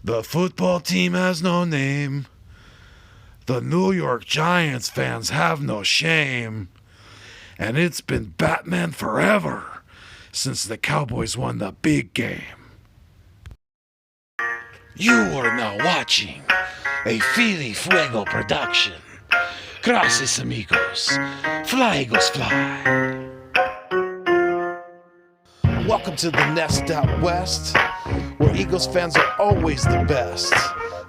The football team has no name. The New York Giants fans have no shame. And it's been Batman forever since the Cowboys won the big game. You are now watching a Philly Fuego production. Gracias, amigos. Fly, Eagles, fly. Welcome to the Nest Out West, where Eagles fans are always the best.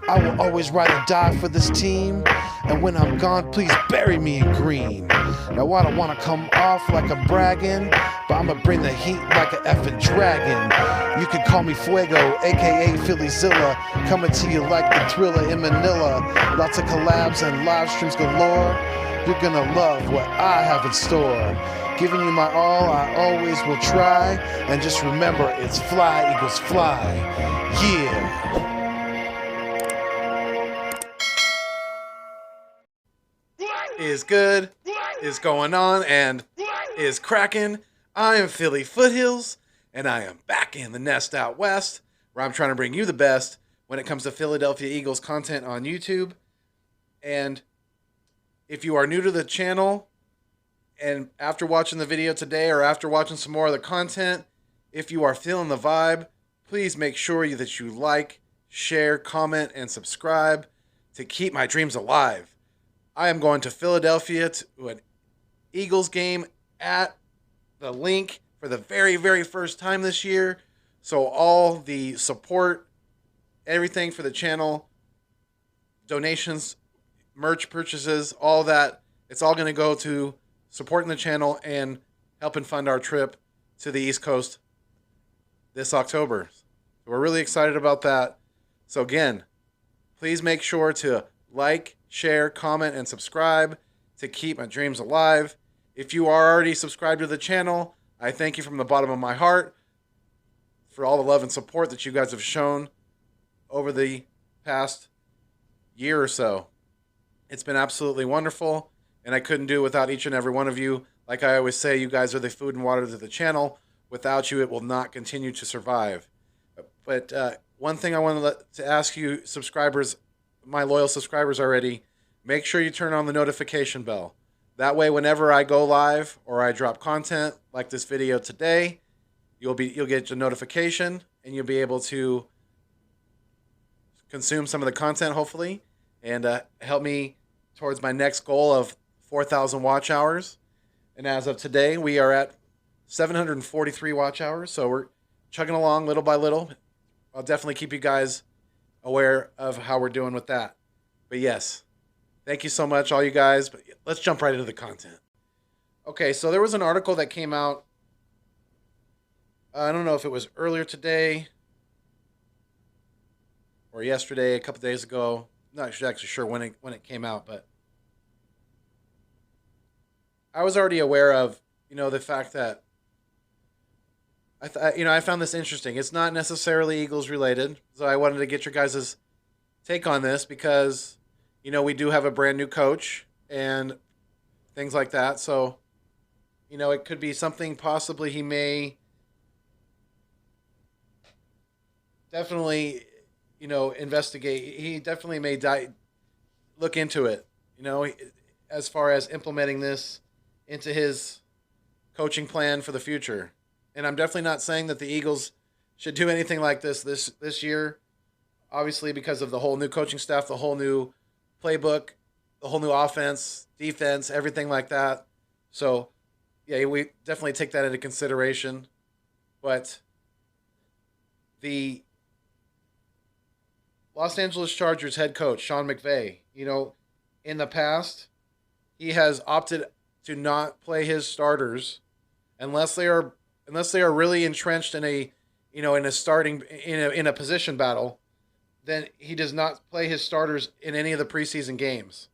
I will always ride or die for this team, and when I'm gone, please bury me in green. Now I don't want to come off like I'm bragging, but I'ma bring the heat like an effing dragon. You can call me Fuego, aka Phillyzilla, coming to you like the Thriller in Manila. Lots of collabs and live streams galore. You're gonna love what I have in store. Giving you my all, I always will try. And just remember, it's fly, Eagles, fly. Yeah. Is good, is going on, and is cracking. I am Philly Foothills, and I am back in the Nest Out West, where I'm trying to bring you the best when it comes to Philadelphia Eagles content on YouTube. And if you are new to the channel, and after watching the video today or after watching some more of the content, if you are feeling the vibe, please make sure that you like, share, comment, and subscribe to keep my dreams alive. I am going to Philadelphia to an Eagles game at the Link for the very, very first time this year. So all the support, everything for the channel, donations, merch purchases, all that, it's all going to go to supporting the channel and helping fund our trip to the East Coast this October. We're really excited about that. So again, please make sure to like, share, comment, and subscribe to keep my dreams alive. If you are already subscribed to the channel, I thank you from the bottom of my heart for all the love and support that you guys have shown over the past year or so. It's been absolutely wonderful, and I couldn't do it without each and every one of you. Like I always say, you guys are the food and water to the channel. Without you, it will not continue to survive. But one thing I wanted to ask you subscribers, my loyal subscribers already, make sure you turn on the notification bell. That way, whenever I go live or I drop content like this video today, you'll get a notification and you'll be able to consume some of the content, hopefully, and help me towards my next goal of 4,000 watch hours. And as of today, we are at 743 watch hours, so we're chugging along little by little. I'll definitely keep you guys aware of how we're doing with that. But yes, thank you so much, all you guys. But let's jump right into the content. Okay, so there was an article that came out, I don't know if it was earlier today or yesterday, a couple days ago. I'm not actually sure when it came out, but I was already aware of, the fact that I found this interesting. It's not necessarily Eagles related, so I wanted to get your guys' take on this because, we do have a brand new coach and things like that. So, it could be something possibly he may definitely, investigate. He definitely may look into it, as far as implementing this into his coaching plan for the future. And I'm definitely not saying that the Eagles should do anything like this year, obviously because of the whole new coaching staff, the whole new playbook, the whole new offense, defense, everything like that. So, yeah, we definitely take that into consideration. But the Los Angeles Chargers head coach, Sean McVay, in the past, he has opted to not play his starters unless they are really entrenched in a position battle. Then he does not play his starters in any of the preseason games.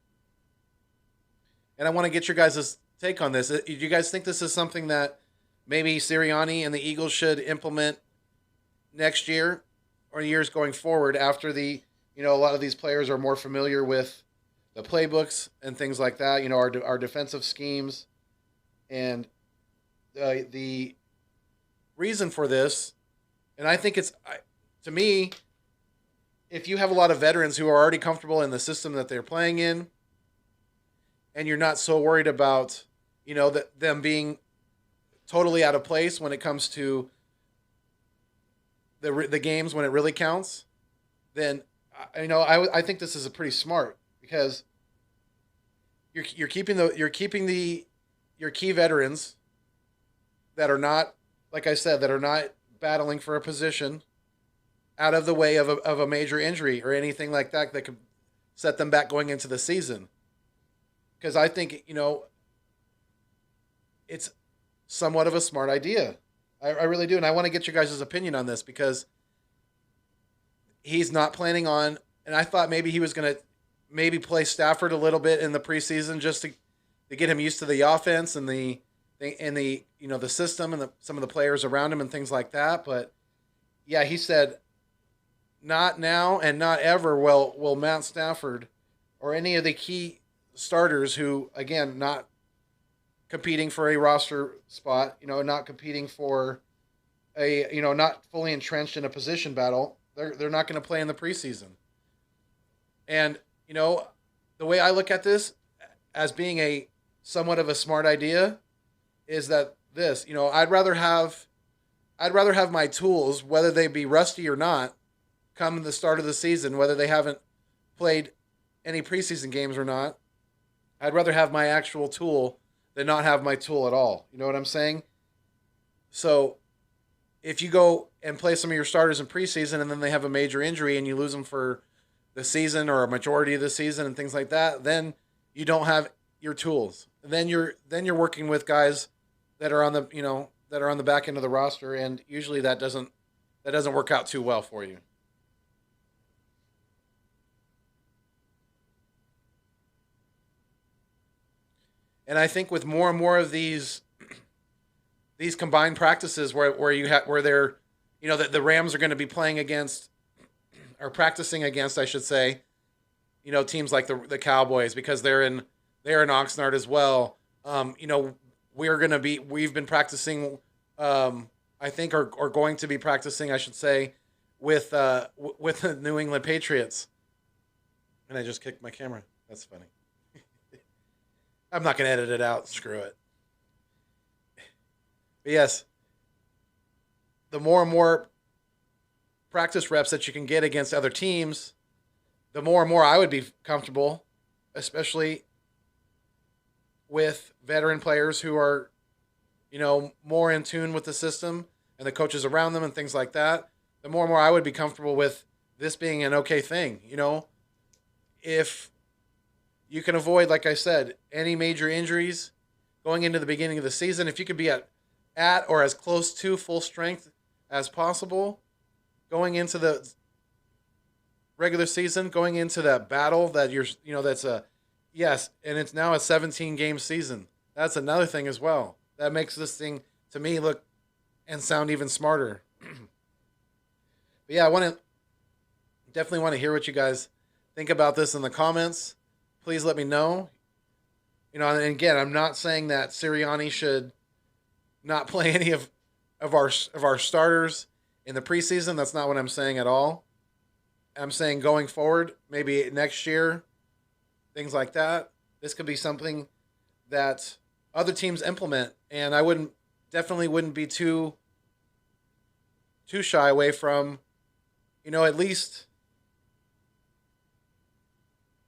And I want to get your guys' take on this. Do you guys think this is something that maybe Sirianni and the Eagles should implement next year or years going forward after a lot of these players are more familiar with the playbooks and things like that, our defensive schemes. And the reason for this, and I think to me, if you have a lot of veterans who are already comfortable in the system that they're playing in, and you're not so worried about, them being totally out of place when it comes to the games when it really counts, then I think this is a pretty smart, because you're keeping your key veterans that are not, like I said, that are not battling for a position out of the way of a major injury or anything like that that could set them back going into the season. Because I think, it's somewhat of a smart idea. I really do. And I want to get your guys' opinion on this, because he's not planning on, and I thought maybe he was going to maybe play Stafford a little bit in the preseason just to get him used to the offense and the system and some of the players around him and things like that. But yeah, he said, not now and not ever will Matt Stafford or any of the key starters who, again, not competing for a roster spot, not competing for not fully entrenched in a position battle, they're not going to play in the preseason. And, the way I look at this as being a somewhat of a smart idea is that this, I'd rather have my tools, whether they be rusty or not, come the start of the season, whether they haven't played any preseason games or not. I'd rather have my actual tool than not have my tool at all. You know what I'm saying? So if you go and play some of your starters in preseason and then they have a major injury and you lose them for the season or a majority of the season and things like that, then you don't have your tools. Then you're working with guys that are on the back end of the roster, and usually that doesn't work out too well for you. And I think with more and more of these combined practices where they're, that the Rams are going to be playing against or practicing against, I should say, teams like the Cowboys, because they're in Oxnard as well. We've been practicing, I think, or going to be practicing, I should say, with the New England Patriots. And I just kicked my camera. That's funny. I'm not going to edit it out. Screw it. But yes, the more and more practice reps that you can get against other teams, the more and more I would be comfortable, especially with veteran players who are, more in tune with the system and the coaches around them and things like that. The more and more I would be comfortable with this being an okay thing. If you can avoid, like I said, any major injuries going into the beginning of the season, if you could be at or as close to full strength as possible going into the regular season, going into that battle that that's and it's now a 17-game season. That's another thing as well. That makes this thing, to me, look and sound even smarter. But yeah, I definitely want to hear what you guys think about this in the comments. Please let me know. And again, I'm not saying that Sirianni should not play any of our starters in the preseason. That's not what I'm saying at all. I'm saying going forward, maybe next year, things like that. This could be something that other teams implement, and I definitely wouldn't be too shy away from, at least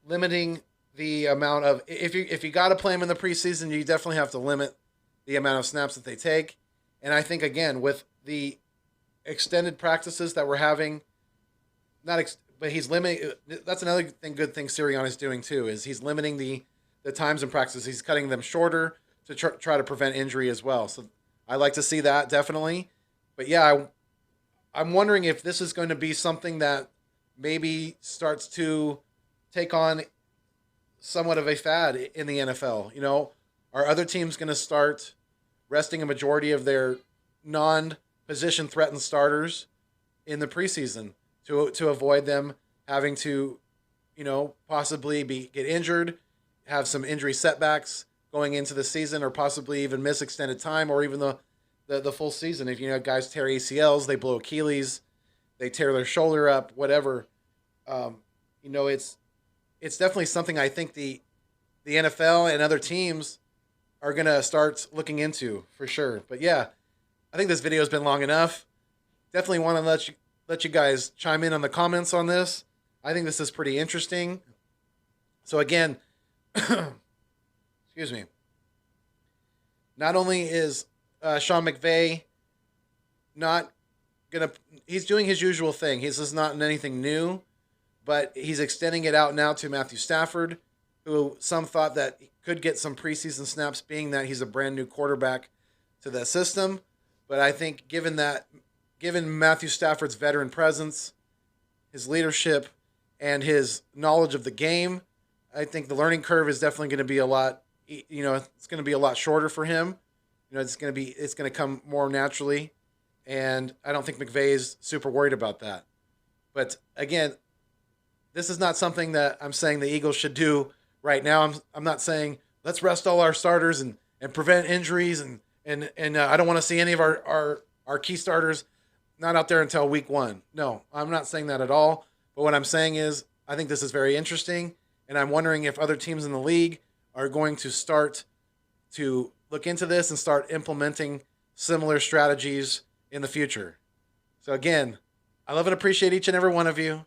limiting the amount of, if you got to play them in the preseason, you definitely have to limit the amount of snaps that they take. And I think, again, with the extended practices that we're having, but he's limiting. That's another good thing Sirianni's doing too, is he's limiting the times in practice. He's cutting them shorter to try to prevent injury as well. So I like to see that, definitely. But yeah, I'm wondering if this is going to be something that maybe starts to take on somewhat of a fad in the NFL. Are other teams going to start resting a majority of their non-position threatened starters in the preseason to avoid them having to, possibly get injured, have some injury setbacks going into the season, or possibly even miss extended time or even the full season? If guys tear ACLs, they blow Achilles, they tear their shoulder up, whatever. You know, it's definitely something I think the NFL and other teams are gonna start looking into for sure. But yeah, I think this video has been long enough. Definitely want to let you guys chime in on the comments on this. I think this is pretty interesting. So again, excuse me. Not only is Sean McVay not he's doing his usual thing. This is not anything new, but he's extending it out now to Matthew Stafford, who some thought that he could get some preseason snaps, being that he's a brand new quarterback to the system. But I think given Matthew Stafford's veteran presence, his leadership, and his knowledge of the game, I think the learning curve is definitely going to be a lot. It's going to be a lot shorter for him. It's going to come more naturally, and I don't think McVay is super worried about that. But again, this is not something that I'm saying the Eagles should do right now. I'm not saying let's rest all our starters and prevent injuries and I don't want to see any of our key starters not out there until week 1. No, I'm not saying that at all. But what I'm saying is I think this is very interesting, and I'm wondering if other teams in the league are going to start to look into this and start implementing similar strategies in the future. So again, I love and appreciate each and every one of you.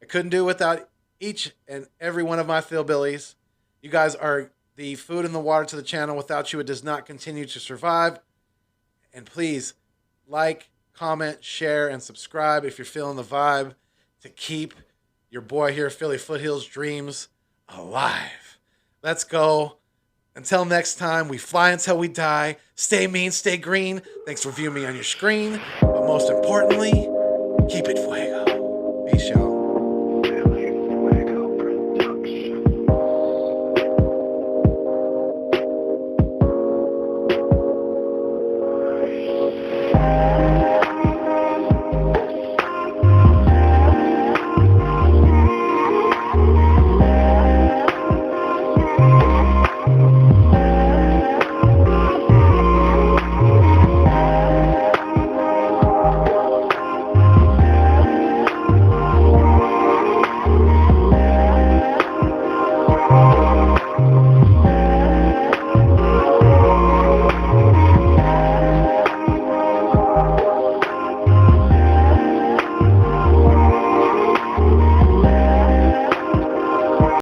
I couldn't do it without each and every one of my Philbillies. You guys are the food and the water to the channel. Without you, it does not continue to survive. And please like, comment, share, and subscribe if you're feeling the vibe to keep your boy here, Philly Foothills dreams alive. Let's go. Until next time, we fly until we die. Stay mean, stay green. Thanks for viewing me on your screen. But most importantly, keep it fuego. Peace, y'all.